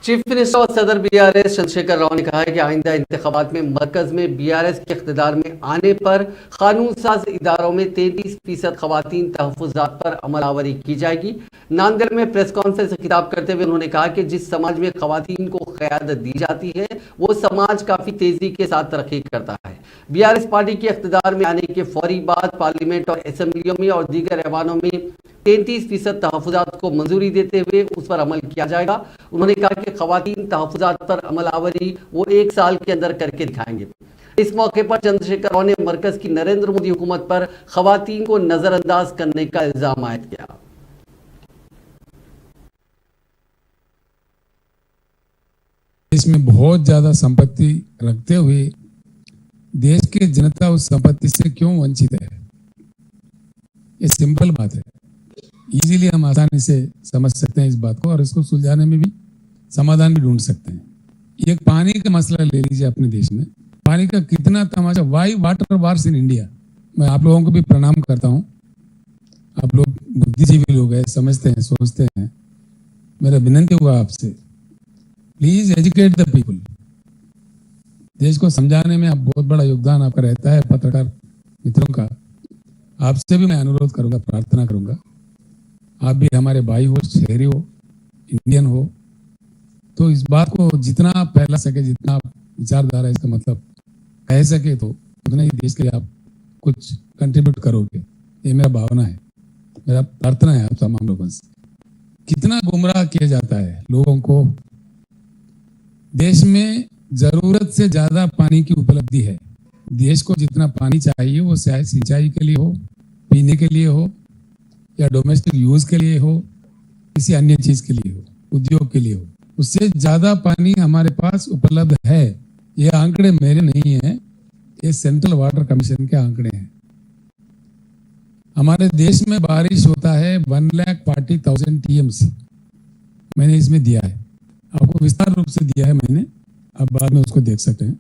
Chief minister और सदर BRS Chandrashekhar Rao ने कहा है कि आइंदा इंतखाबात में मरकज में बीआरएस के इख्तिदार में आने पर कानून साज इदारों में 33% खवातीन तहफ़्फ़ुज़ात पर अमल आवरी की जाएगी। नांदेड़ में प्रेस कॉन्फ्रेंस से खिताब करते हुए उन्होंने कहा कि जिस समाज में खवातीन को क़यादत दी जाती है वो समाज काफ़ी तेज़ी के साथ तरक्की करता है। बीआरएस पार्टी के इख्तिदार में आने के फौरी बाद पार्लियामेंट और असम्बलियों में और दीगर ऐवानों में 33% तहफ़्फ़ुज़ात को मंजूरी देते हुए उस पर अमल किया जाएगा। उन्होंने कहा कि खवातीन तहफ़्फ़ुज़ात पर अमल आवरी वो 1 साल के अंदर करके दिखाएंगे। इस मौके पर चंद्रशेखर राव ने मरकज की नरेंद्र मोदी हुकूमत पर खवातीन को नजरअंदाज करने का इल्जाम आयद किया। इसमें बहुत ज्यादा संपत्ति रखते हुए देश की जनता उस संपत्ति से क्यों वंचित है? ये सिंपल बात है। इजीली हम आसानी से समझ सकते हैं इस बात को और इसको सुलझाने में भी समाधान भी ढूंढ सकते हैं। एक पानी का मसला ले लीजिए अपने देश में, पानी का कितना तमाशा, why water wars in India. मैं आप लोगों को भी प्रणाम करता हूं, आप लोग बुद्धिजीवी लोग हैं, समझते हैं, सोचते हैं। मेरा विनती हुआ आपसे, प्लीज एजुकेट द पीपल। देश को समझाने में आप बहुत बड़ा योगदान आपका रहता है, पत्रकार मित्रों का। आपसे भी मैं अनुरोध करूंगा, प्रार्थना करूंगा, आप भी हमारे भाई हो, शहरी हो, इंडियन हो, तो इस बात को जितना आप फैला सके, जितना आप विचारधारा इसका मतलब कह सके, तो उतना ही देश के लिए आप कुछ कंट्रीब्यूट करोगे। ये मेरा भावना है, मेरा प्रार्थना है आप तमाम लोगों से। कितना गुमराह किया जाता है लोगों को। देश में जरूरत से ज्यादा पानी की उपलब्धि है। देश को जितना पानी चाहिए वो चाहे सिंचाई के लिए हो, पीने के लिए हो, या डोमेस्टिक यूज के लिए हो, किसी अन्य चीज के लिए हो, उद्योग के लिए हो, उससे ज्यादा पानी हमारे पास उपलब्ध है। ये आंकड़े मेरे नहीं हैं, ये सेंट्रल वाटर कमीशन के आंकड़े हैं। हमारे देश में बारिश होता है 1,40,000 TMC। मैंने इसमें दिया है, आपको विस्तार रूप से दिया है मैंने, आप बाद में उसको देख सकते हैं।